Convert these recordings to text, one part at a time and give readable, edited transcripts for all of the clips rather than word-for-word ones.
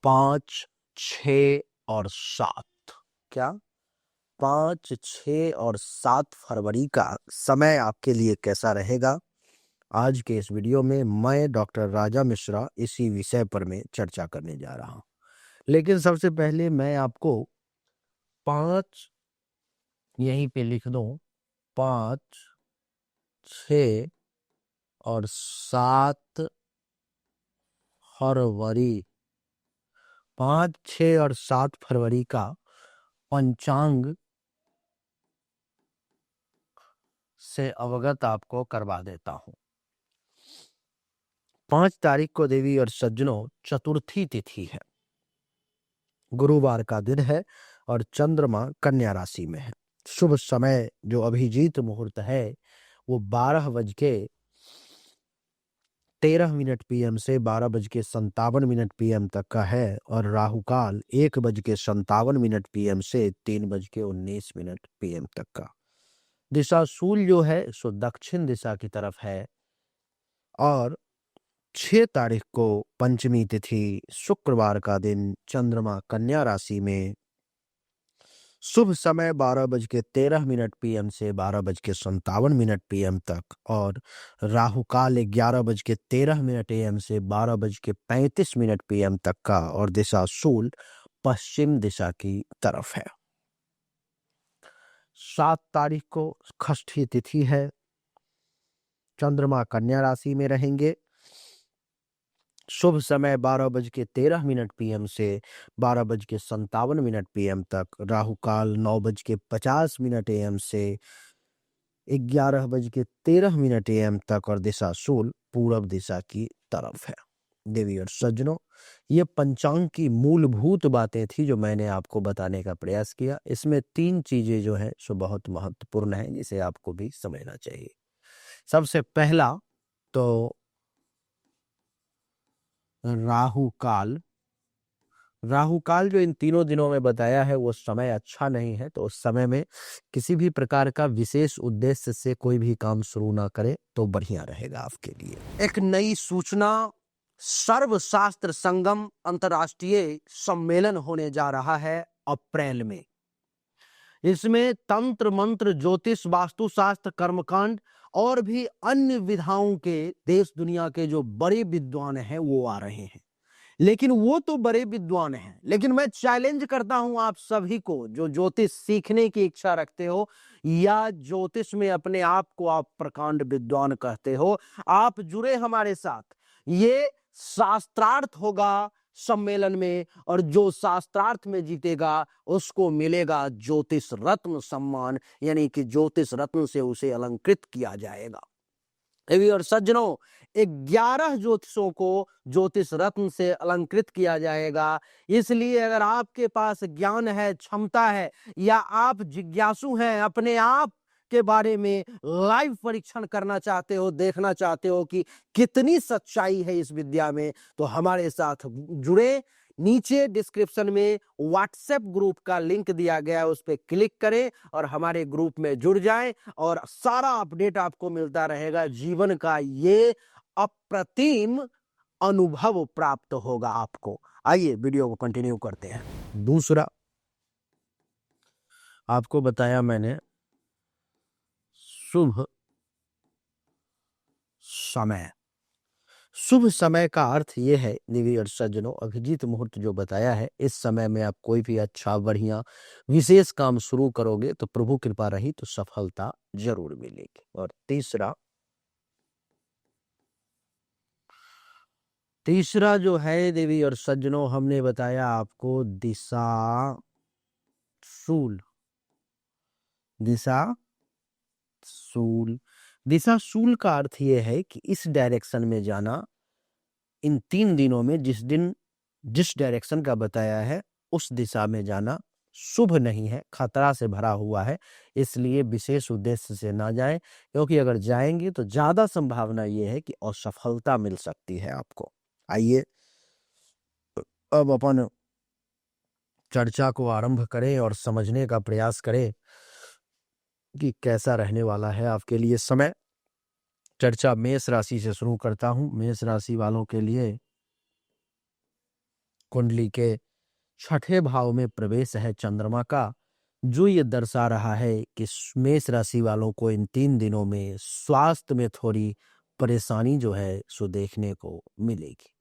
5, 6 और 7। क्या 5, 6 और 7 फरवरी का समय आपके लिए कैसा रहेगा? आज के इस वीडियो में मैं डॉक्टर राजा मिश्रा इसी विषय पर मैं चर्चा करने जा रहा हूं। लेकिन सबसे पहले मैं आपको 5 यहीं पे लिख दूं, 5, 6 और 7 फरवरी, 5, 6 और 7 फरवरी का पंचांग से अवगत आपको करवा देता हूं। 5 तारीख को देवी और सज्जनों चतुर्थी तिथि है, गुरुवार का दिन है और चंद्रमा कन्या राशि में है। शुभ समय जो अभिजीत मुहूर्त है वो 12:13 पीएम से 12:57 पीएम तक का है और राहु काल 1:57 पीएम से 3:19 पीएम तक का। दिशा शूल जो है सो दक्षिण दिशा की तरफ है और 6 तारीख को पंचमी तिथि शुक्रवार का दिन चंद्रमा कन्या राशि में, शुभ समय 12:13 पीएम से 12:57 पीएम तक और राहु काल 11:13 एएम से 12:35 पीएम तक का और दिशा शूल पश्चिम दिशा की तरफ है। 7 तारीख को षष्ठी तिथि है, चंद्रमा कन्या राशि में रहेंगे। शुभ समय 12:13 पीएम से 12:57 पीएम तक, राहु काल 9:50 एएम से 11:13 एएम तक और दिशा शूल पूर्व दिशा की तरफ है। देवी और सज्जनों, ये पंचांग की मूलभूत बातें थी जो मैंने आपको बताने का प्रयास किया। इसमें 3 चीजें जो है सो बहुत महत्वपूर्ण है जिसे आपको भी समझना चाहिए। सबसे पहला तो राहु काल जो इन तीनों दिनों में बताया है वो समय अच्छा नहीं है, तो उस समय में किसी भी प्रकार का विशेष उद्देश्य से कोई भी काम शुरू ना करें तो बढ़िया रहेगा आपके लिए। एक नई सूचना, सर्वशास्त्र संगम अंतर्राष्ट्रीय सम्मेलन होने जा रहा है अप्रैल में। इसमें तंत्र मंत्र, ज्योतिष, वास्तुशास्त्र, कर्मकांड और भी अन्य विधाओं के देश दुनिया के जो बड़े विद्वान हैं वो आ रहे हैं। लेकिन वो तो बड़े विद्वान हैं, लेकिन मैं चैलेंज करता हूं आप सभी को जो ज्योतिष सीखने की इच्छा रखते हो या ज्योतिष में अपने आप को आप प्रकांड विद्वान कहते हो, आप जुड़े हमारे साथ। ये शास्त्रार्थ होगा सम्मेलन में और जो शास्त्रार्थ में जीतेगा उसको मिलेगा ज्योतिष रत्न सम्मान, यानी कि ज्योतिष रत्न से उसे अलंकृत किया जाएगा। और सज्जनों, 11 ज्योतिषों को ज्योतिष रत्न से अलंकृत किया जाएगा। इसलिए अगर आपके पास ज्ञान है, क्षमता है या आप जिज्ञासु हैं, अपने आप के बारे में लाइव परीक्षण करना चाहते हो, देखना चाहते हो कि कितनी सच्चाई है इस विद्या में, तो हमारे साथ जुड़े। नीचे डिस्क्रिप्शन में व्हाट्सएप ग्रुप का लिंक दिया गया है, उस पर क्लिक करें और हमारे ग्रुप में जुड़ जाएं और सारा अपडेट आपको मिलता रहेगा। जीवन का ये अप्रतिम अनुभव प्राप्त होगा आपको। आइए वीडियो को कंटिन्यू करते हैं। दूसरा आपको बताया मैंने शुभ समय। शुभ समय का अर्थ ये है देवी और सज्जनों, अभिजीत मुहूर्त जो बताया है, इस समय में आप कोई भी अच्छा बढ़िया विशेष काम शुरू करोगे तो प्रभु कृपा रही तो सफलता जरूर मिलेगी। और तीसरा जो है देवी और सज्जनों, हमने बताया आपको दिशा शूल। दिशा शूल का अर्थ ये है कि इस डायरेक्शन में जाना, इन 3 दिनों में जिस डायरेक्शन का बताया है उस दिशा में जाना शुभ नहीं है, खतरा से भरा हुआ है। इसलिए विशेष उद्देश्य से ना जाएं, क्योंकि अगर जाएंगे तो ज्यादा संभावना ये है कि असफलता मिल सकती है आपको। आइए अब अपन चर्चा को आरंभ करें और समझने का प्रयास करें कि कैसा रहने वाला है आपके लिए समय। चर्चा मेष राशि से शुरू करता हूं। मेष राशि वालों के लिए कुंडली के छठे भाव में प्रवेश है चंद्रमा का, जो ये दर्शा रहा है कि मेष राशि वालों को इन 3 दिनों में स्वास्थ्य में थोड़ी परेशानी जो है सो देखने को मिलेगी।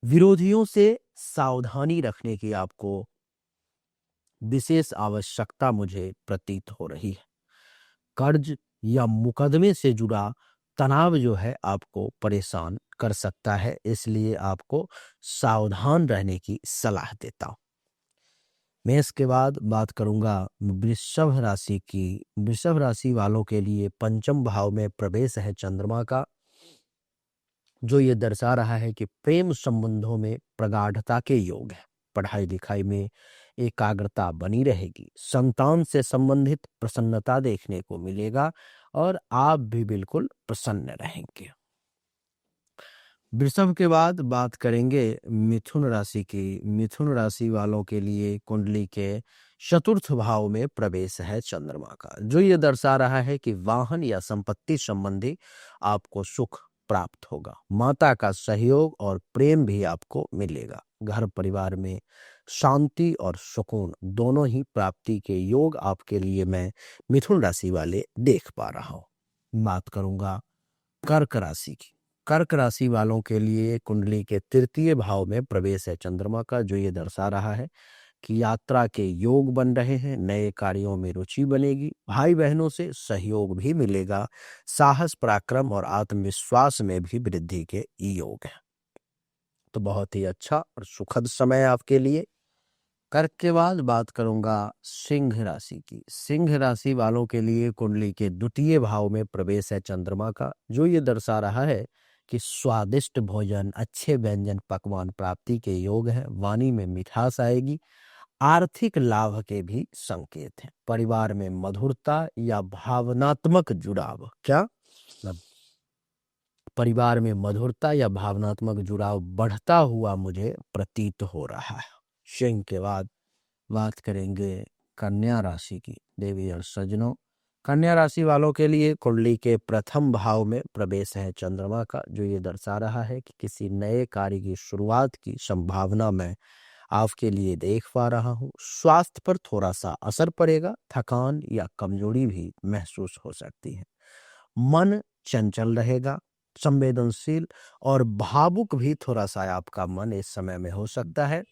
विरोधियों से सावधानी रखने की आपको विशेष आवश्यकता मुझे प्रतीत हो रही है। कर्ज या मुकदमे से जुड़ा तनाव जो है आपको परेशान कर सकता है, इसलिए आपको सावधान रहने की सलाह देता हूं। मैं इसके बाद बात करूंगा वृषभ राशि की। वृषभ राशि वालों के लिए पंचम भाव में प्रवेश है चंद्रमा का, जो ये दर्शा रहा है कि प्रेम संबंधों में प्रगाढ़ता के योग है। पढ़ाई लिखाई में एकाग्रता बनी रहेगी। संतान से संबंधित प्रसन्नता देखने को मिलेगा और आप भी बिल्कुल प्रसन्न रहेंगे। वृषभ के बाद बात करेंगे मिथुन राशि की। मिथुन राशि वालों के लिए कुंडली के चतुर्थ भाव में प्रवेश है चंद्रमा का, जो ये दर्शा रहा है कि वाहन या संपत्ति संबंधी आपको सुख प्राप्त होगा। माता का सहयोग और प्रेम भी आपको मिलेगा। घर परिवार में शांति और सुकून दोनों ही प्राप्ति के योग आपके लिए मैं मिथुन राशि वाले देख पा रहा हूं। बात करूंगा कर्क राशि की। कर्क राशि वालों के लिए कुंडली के तृतीय भाव में प्रवेश है चंद्रमा का, जो ये दर्शा रहा है कि यात्रा के योग बन रहे हैं। नए कार्यों में रुचि बनेगी। भाई बहनों से सहयोग भी मिलेगा। साहस, पराक्रम और आत्मविश्वास में भी वृद्धि के योग है। तो बहुत ही अच्छा और सुखद समय है आपके लिए। कर्क के बाद बात करूंगा सिंह राशि की। सिंह राशि वालों के लिए कुंडली के द्वितीय भाव में प्रवेश है चंद्रमा का, जो ये दर्शा रहा है कि स्वादिष्ट भोजन, अच्छे व्यंजन, पकवान प्राप्ति के योग है। वाणी में मिठास आएगी। आर्थिक लाभ के भी संकेत हैं। परिवार में मधुरता या भावनात्मक जुड़ाव, क्या मतलब परिवार में मधुरता या भावनात्मक जुड़ाव बढ़ता हुआ मुझे प्रतीत हो रहा है। सिंह के बाद बात करेंगे कन्या राशि की। देवी और सज्जनों, कन्या राशि वालों के लिए कुंडली के प्रथम भाव में प्रवेश है चंद्रमा का, जो ये दर्शा रहा है कि किसी नए कार्य की शुरुआत की संभावना मैं आपके लिए देख पा रहा हूँ। स्वास्थ्य पर थोड़ा सा असर पड़ेगा। थकान या कमजोरी भी महसूस हो सकती है। मन चंचल रहेगा। संवेदनशील और भावुक भी थोड़ा सा आपका मन इस समय में हो सकता है।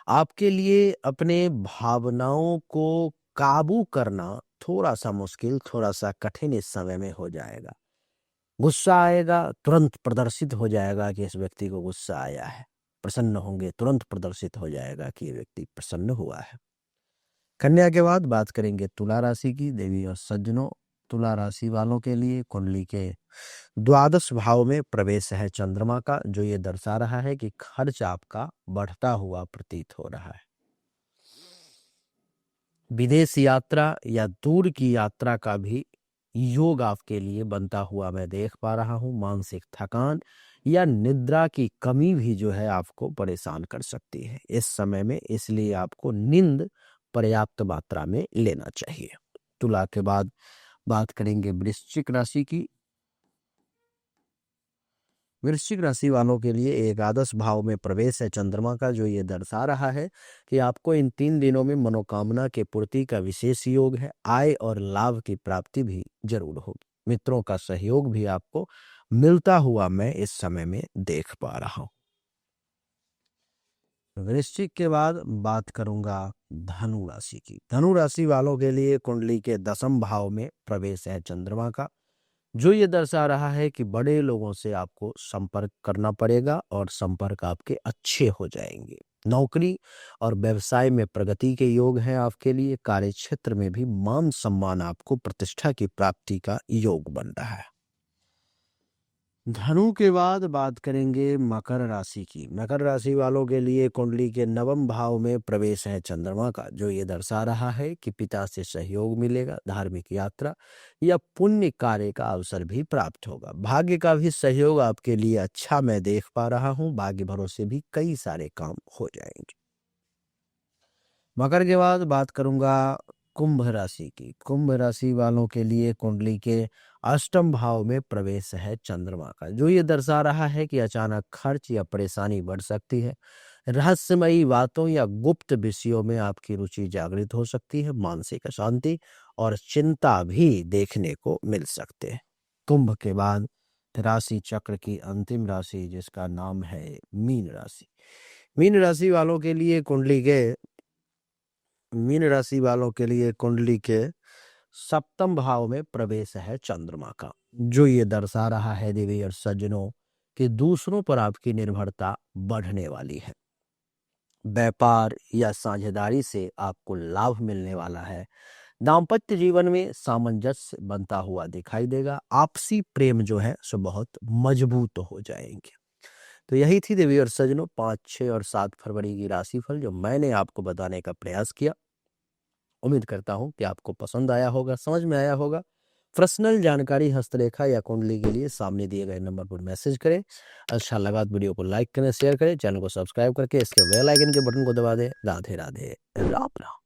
आपके लिए अपने भावनाओं को काबू करना थोड़ा सा मुश्किल, थोड़ा सा कठिन इस समय में हो जाएगा। गुस्सा आएगा, तुरंत प्रदर्शित हो जाएगा कि इस व्यक्ति को गुस्सा आया है। प्रसन्न होंगे, तुरंत प्रदर्शित हो जाएगा कि ये व्यक्ति प्रसन्न हुआ है। कन्या के बाद बात करेंगे तुला राशि की। देवी और सज्जनों, तुला राशि वालों के लिए कुंडली के द्वादश भाव में प्रवेश है चंद्रमा का, जो ये दर्शा रहा है कि खर्च आपका बढ़ता हुआ प्रतीत हो रहा है। विदेश यात्रा या दूर की यात्रा का भी योग आपके लिए बनता हुआ मैं देख पा रहा हूं। मानसिक थकान या निद्रा की कमी भी जो है आपको परेशान कर सकती है इस समय में, इसलिए आपको नींद पर्याप्त मात्रा में लेना चाहिए। तुला के बाद बात करेंगे वृश्चिक राशि की। वृश्चिक राशि वालों के लिए एकादश भाव में प्रवेश है चंद्रमा का, जो ये दर्शा रहा है कि आपको इन 3 दिनों में मनोकामना के पूर्ति का विशेष योग है। आय और लाभ की प्राप्ति भी जरूर होगी। मित्रों का सहयोग भी आपको मिलता हुआ मैं इस समय में देख पा रहा हूं। वृश्चिक के बाद बात करूंगा धनु राशि की। धनु राशि वालों के लिए कुंडली के दसम भाव में प्रवेश है चंद्रमा का, जो ये दर्शा रहा है कि बड़े लोगों से आपको संपर्क करना पड़ेगा और संपर्क आपके अच्छे हो जाएंगे। नौकरी और व्यवसाय में प्रगति के योग हैं आपके लिए। कार्य क्षेत्र में भी मान सम्मान, आपको प्रतिष्ठा की प्राप्ति का योग बन रहा है। धनु के बाद बात करेंगे मकर राशि की। मकर राशि वालों के लिए कुंडली के नवम भाव में प्रवेश है चंद्रमा का, जो ये दर्शा रहा है कि पिता से सहयोग मिलेगा। धार्मिक यात्रा या पुण्य कार्य का अवसर भी प्राप्त होगा। भाग्य का भी सहयोग आपके लिए अच्छा मैं देख पा रहा हूं। भाग्य भरोसे भी कई सारे काम हो जाएंगे। मकर के बाद बात करूंगा कुंभ राशि की। कुंभ राशि वालों के लिए कुंडली के अष्टम भाव में प्रवेश है चंद्रमा का, जो ये दर्शा रहा है कि अचानक खर्च या परेशानी बढ़ सकती है। रहस्यमयी बातों या गुप्त विषयों में आपकी रुचि जागृत हो सकती है। मानसिक अशांति और चिंता भी देखने को मिल सकते हैं। कुंभ के बाद राशि चक्र की अंतिम राशि, जिसका नाम है मीन राशि। मीन राशि वालों के लिए कुंडली के सप्तम भाव में प्रवेश है चंद्रमा का, जो ये दर्शा रहा है देवी और सज्जनों कि दूसरों पर आपकी निर्भरता बढ़ने वाली है। व्यापार या साझेदारी से आपको लाभ मिलने वाला है। दाम्पत्य जीवन में सामंजस्य बनता हुआ दिखाई देगा। आपसी प्रेम जो है सो बहुत मजबूत हो जाएंगे। तो यही थी देवी और सज्जनों 5, 6 और 7 फरवरी की राशिफल जो मैंने आपको बताने का प्रयास किया। उम्मीद करता हूं कि आपको पसंद आया होगा, समझ में आया होगा। पर्सनल जानकारी हस्तरेखा या कुंडली के लिए सामने दिए गए नंबर पर मैसेज करें। अच्छा लगा तो वीडियो को लाइक करें, शेयर करें, चैनल को सब्सक्राइब करके इसके बेल आइकन के बटन को दबा दें। राधे राधे, राम राम।